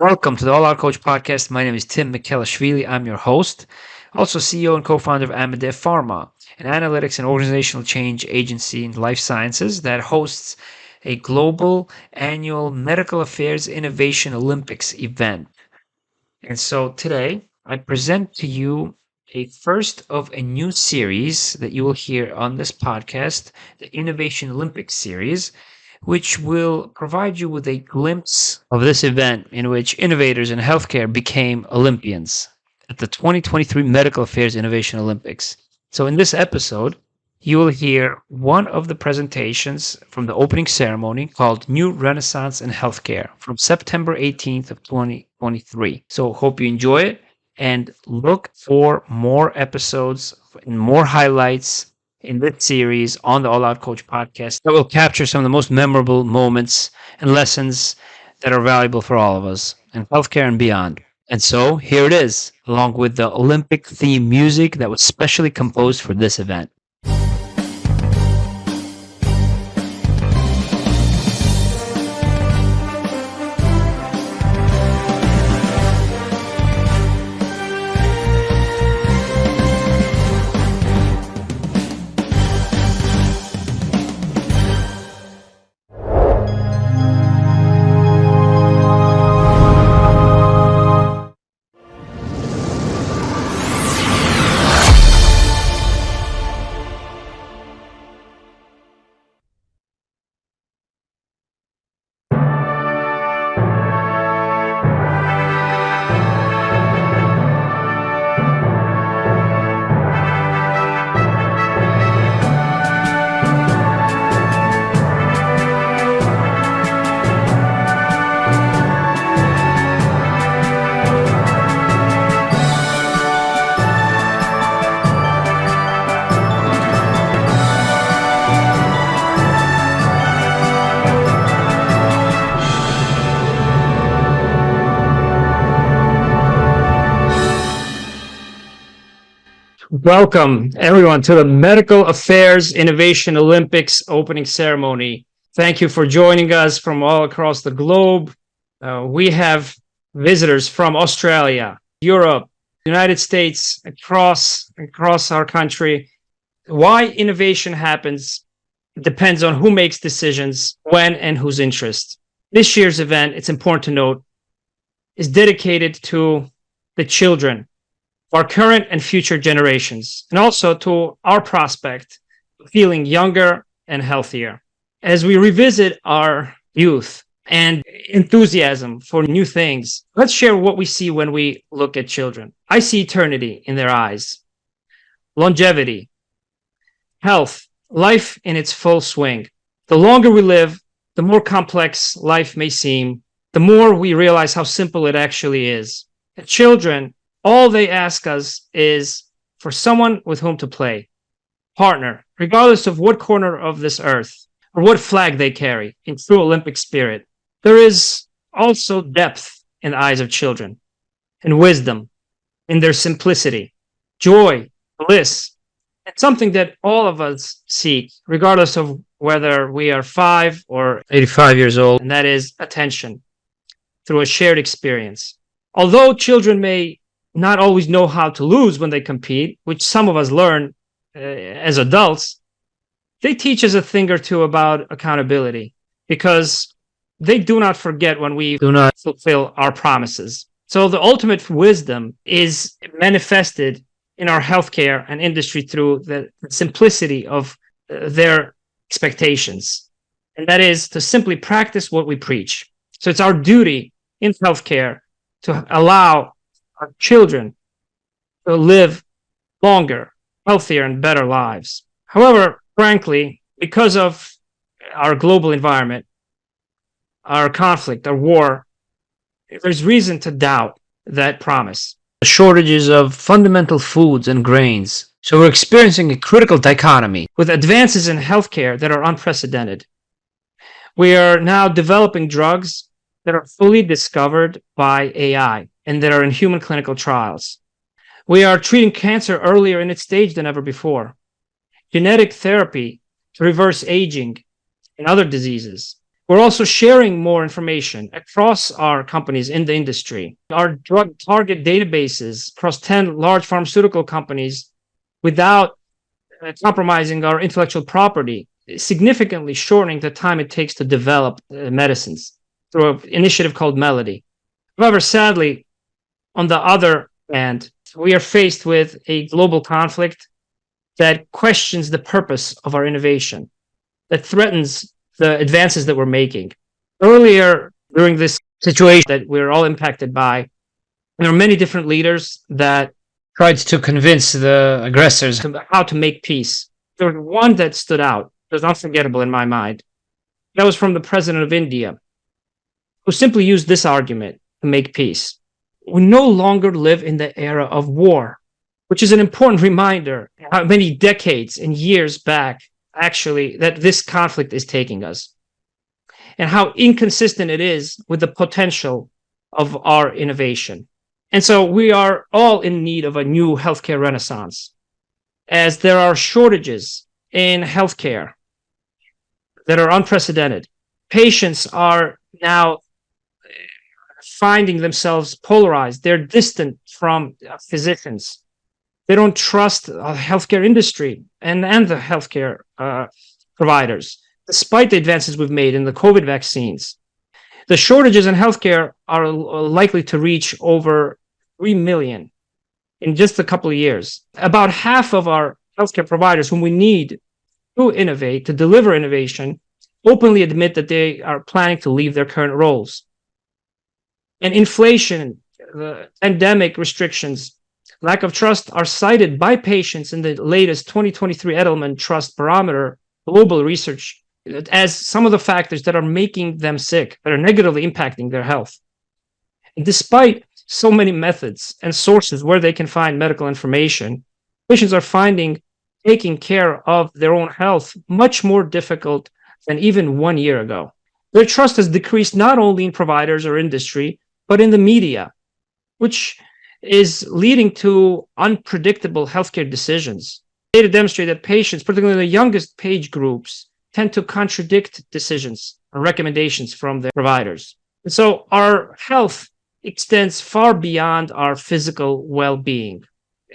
Welcome to the Alloutcoach Podcast. My name is Tim Mikhelashvili. I'm your host, also CEO and co-founder of Amedea Pharma, an analytics and organizational change agency in life sciences that hosts a global annual medical affairs innovation Olympics event. And so today I present to you a first of a new series that you will hear on this podcast, the Innovation Olympics series, which will provide you with a glimpse of this event in which innovators in healthcare became Olympians at the 2023 Medical Affairs Innovation Olympics. So in this episode, you will hear one of the presentations from the opening ceremony called New Renaissance in Healthcare from September 18th of 2023. So hope you enjoy it and look for more episodes and more highlights in this series on the Alloutcoach Podcast that will capture some of the most memorable moments and lessons that are valuable for all of us in healthcare and beyond. And so here it is, along with the Olympic theme music that was specially composed for this event. Welcome, everyone, to the Medical Affairs Innovation Olympics opening ceremony. Thank you for joining us from all across the globe. We have visitors from Australia, Europe, United States, across our country. Why innovation happens depends on who makes decisions, when, and whose interest. This year's event, it's important to note, is dedicated to the children, our current and future generations, and also to our prospect of feeling younger and healthier. As we revisit our youth and enthusiasm for new things, let's share what we see when we look at children. I see eternity in their eyes, longevity, health, life in its full swing. The longer we live, the more complex life may seem, the more we realize how simple it actually is. And children, all they ask us is for someone with whom to play, partner, regardless of what corner of this earth or what flag they carry in true Olympic spirit. There is also depth in the eyes of children and wisdom in their simplicity, joy, bliss, and something that all of us seek, regardless of whether we are 5 or 85 years old, and that is attention through a shared experience. Although children may not always know how to lose when they compete, which some of us learn as adults, they teach us a thing or two about accountability because they do not forget when we do not fulfill our promises. So the ultimate wisdom is manifested in our healthcare and industry through the simplicity of their expectations. And that is to simply practice what we preach. So it's our duty in healthcare to allow our children to live longer, healthier, and better lives. However, frankly, because of our global environment, our conflict, our war, there's reason to doubt that promise. The shortages of fundamental foods and grains. So we're experiencing a critical dichotomy with advances in healthcare that are unprecedented. We are now developing drugs that are fully discovered by AI and that are in human clinical trials. We are treating cancer earlier in its stage than ever before. Genetic therapy to reverse aging and other diseases. We're also sharing more information across our companies in the industry. Our drug target databases across 10 large pharmaceutical companies without compromising our intellectual property, significantly shortening the time it takes to develop medicines through an initiative called MELLODDY. However, sadly, on the other hand, we are faced with a global conflict that questions the purpose of our innovation, that threatens the advances that we're making. Earlier, during this situation that we're all impacted by, there are many different leaders that tried to convince the aggressors how to make peace. There was one that stood out. It was unforgettable in my mind. That was from the president of India, who simply used this argument to make peace. We no longer live in the era of war, which is an important reminder how many decades and years back actually that this conflict is taking us, and how inconsistent it is with the potential of our innovation. And so we are all in need of a new healthcare renaissance, as there are shortages in healthcare that are unprecedented. Patients are now finding themselves polarized. They're distant from physicians. They don't trust the healthcare industry and the healthcare providers, despite the advances we've made in the COVID vaccines. The shortages in healthcare are likely to reach over 3 million in just a couple of years. About half of our healthcare providers whom we need to innovate, to deliver innovation, openly admit that they are planning to leave their current roles. And inflation, the pandemic restrictions, lack of trust are cited by patients in the latest 2023 Edelman Trust Barometer global research as some of the factors that are making them sick, that are negatively impacting their health. And despite so many methods and sources where they can find medical information, patients are finding taking care of their own health much more difficult than even 1 year ago. Their trust has decreased not only in providers or industry, but in the media, which is leading to unpredictable healthcare decisions. Data demonstrate that patients, particularly the youngest age groups, tend to contradict decisions or recommendations from their providers. And so our health extends far beyond our physical well-being.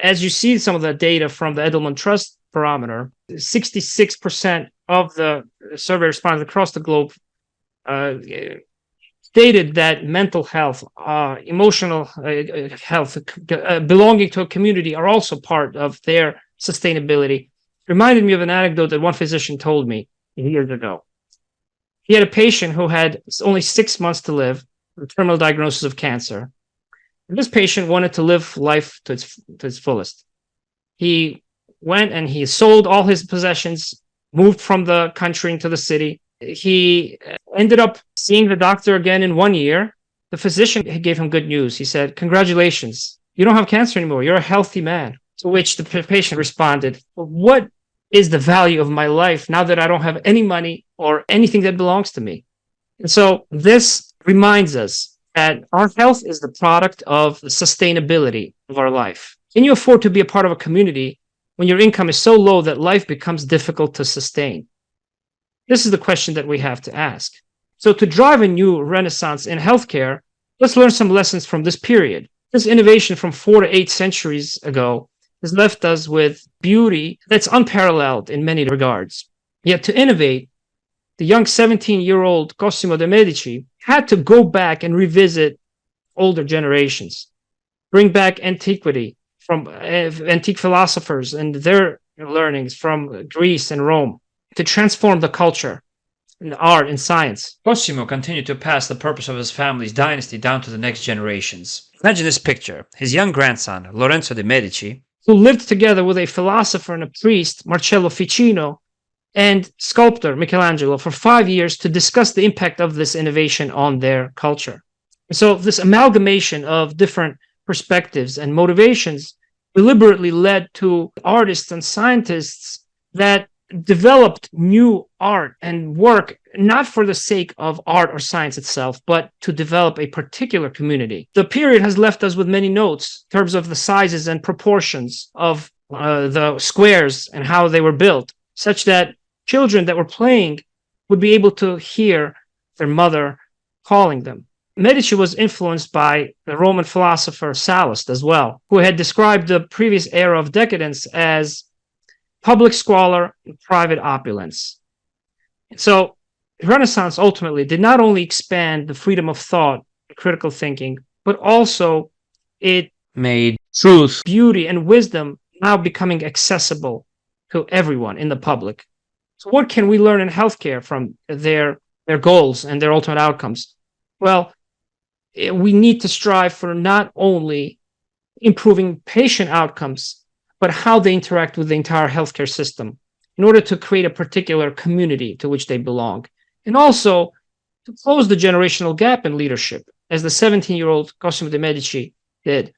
As you see some of the data from the Edelman Trust Barometer, 66% of the survey respondents across the globe stated that mental health, emotional health, belonging to a community are also part of their sustainability. Reminded me of an anecdote that one physician told me years ago. He had a patient who had only 6 months to live, with a terminal diagnosis of cancer. And this patient wanted to live life to its fullest. He went and he sold all his possessions, moved from the country into the city. He ended up seeing the doctor again in 1 year. The physician gave him good news. He said, "Congratulations, you don't have cancer anymore. You're a healthy man." To which the patient responded, "Well, what is the value of my life now that I don't have any money or anything that belongs to me?" And so this reminds us that our health is the product of the sustainability of our life. Can you afford to be a part of a community when your income is so low that life becomes difficult to sustain? This is the question that we have to ask. So to drive a new renaissance in healthcare, let's learn some lessons from this period. This innovation from 4 to 8 centuries ago has left us with beauty that's unparalleled in many regards. Yet to innovate, the young 17-year-old Cosimo de' Medici had to go back and revisit older generations, bring back antiquity from antique philosophers and their learnings from Greece and Rome to transform the culture and art and science. Cosimo continued to pass the purpose of his family's dynasty down to the next generations. Imagine this picture. His young grandson, Lorenzo de' Medici, who lived together with a philosopher and a priest, Marcello Ficino, and sculptor Michelangelo for 5 years to discuss the impact of this innovation on their culture. So this amalgamation of different perspectives and motivations deliberately led to artists and scientists that developed new art and work, not for the sake of art or science itself, but to develop a particular community. The period has left us with many notes in terms of the sizes and proportions of the squares and how they were built, such that children that were playing would be able to hear their mother calling them. Medici was influenced by the Roman philosopher Sallust as well, who had described the previous era of decadence as public squalor and private opulence. So Renaissance ultimately did not only expand the freedom of thought and critical thinking, but also it made truth, beauty, and wisdom now becoming accessible to everyone in the public. So what can we learn in healthcare from their goals and their ultimate outcomes? Well, we need to strive for not only improving patient outcomes, but how they interact with the entire healthcare system in order to create a particular community to which they belong. And also to close the generational gap in leadership, as the 17-year-old Cosimo de' Medici did.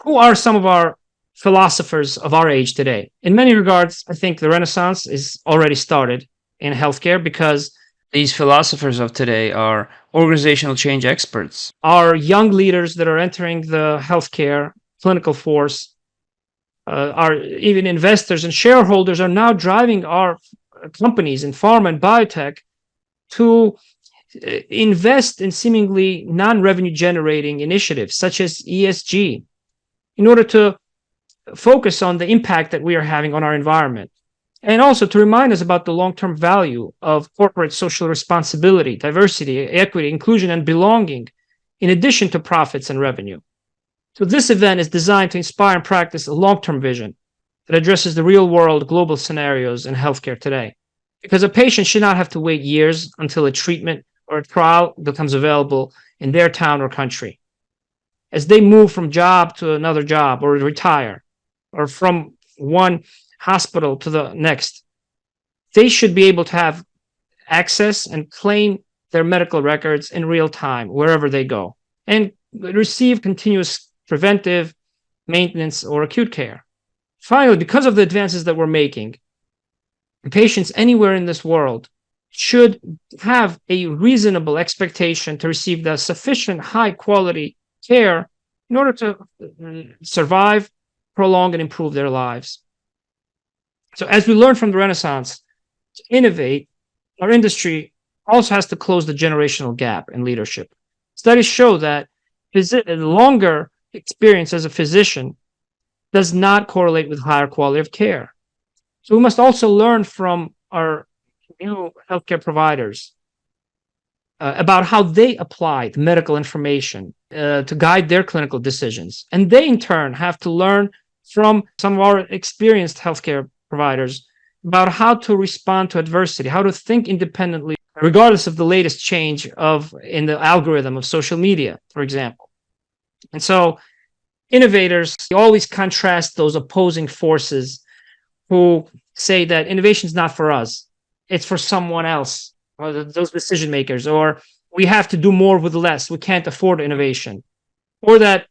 Who are some of our philosophers of our age today? In many regards, I think the Renaissance is already started in healthcare because these philosophers of today are organizational change experts. Our young leaders that are entering the healthcare clinical force, our even investors and shareholders are now driving our companies in pharma and biotech to invest in seemingly non-revenue generating initiatives such as ESG in order to focus on the impact that we are having on our environment. And also to remind us about the long-term value of corporate social responsibility, diversity, equity, inclusion, and belonging, in addition to profits and revenue. So this event is designed to inspire and practice a long-term vision that addresses the real-world global scenarios in healthcare today. Because a patient should not have to wait years until a treatment or a trial becomes available in their town or country. As they move from job to another job or retire, or from one hospital to the next, they should be able to have access and claim their medical records in real time wherever they go and receive continuous preventive, maintenance, or acute care. Finally, because of the advances that we're making, patients anywhere in this world should have a reasonable expectation to receive the sufficient high quality care in order to survive, prolong, and improve their lives. So as we learn from the Renaissance, to innovate, our industry also has to close the generational gap in leadership. Studies show that longer experience as a physician does not correlate with higher quality of care. So we must also learn from our new healthcare providers about how they apply the medical information to guide their clinical decisions. And they, in turn, have to learn from some of our experienced healthcare providers about how to respond to adversity, how to think independently, regardless of the latest change in the algorithm of social media, for example. And so innovators always contrast those opposing forces who say that innovation is not for us, it's for someone else, or those decision makers, or we have to do more with less, we can't afford innovation, or that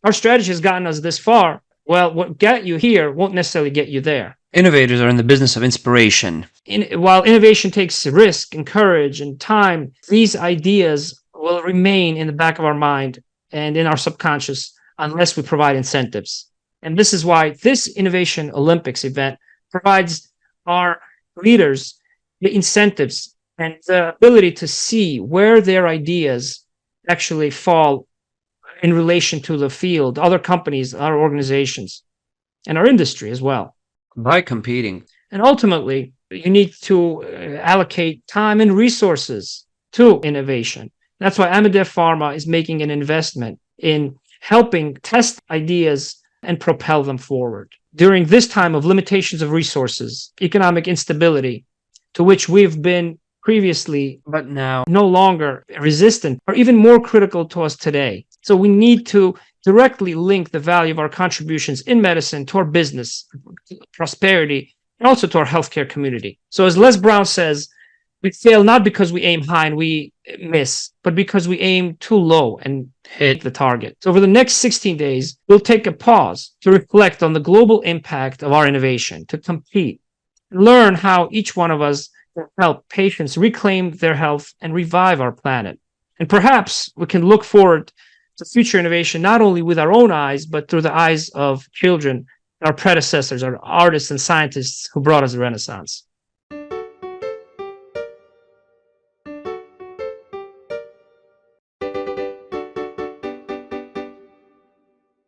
our strategy has gotten us this far. Well, what got you here won't necessarily get you there. Innovators are in the business of inspiration. While innovation takes risk and courage and time, these ideas will remain in the back of our mind and in our subconscious unless we provide incentives. And this is why this Innovation Olympics event provides our leaders the incentives and the ability to see where their ideas actually fall in relation to the field, other companies, our organizations, and our industry as well. By competing. And ultimately, you need to allocate time and resources to innovation. That's why Amedea Pharma is making an investment in helping test ideas and propel them forward. During this time of limitations of resources, economic instability, to which we've been previously, but now no longer resistant, are even more critical to us today. So we need to directly link the value of our contributions in medicine to our business, prosperity, and also to our healthcare community. So as Les Brown says, we fail not because we aim high and we miss, but because we aim too low and hit the target. So over the next 16 days, we'll take a pause to reflect on the global impact of our innovation, to compete, learn how each one of us can help patients reclaim their health and revive our planet. And perhaps we can look forward to future innovation, not only with our own eyes, but through the eyes of children, our predecessors, our artists and scientists who brought us the Renaissance.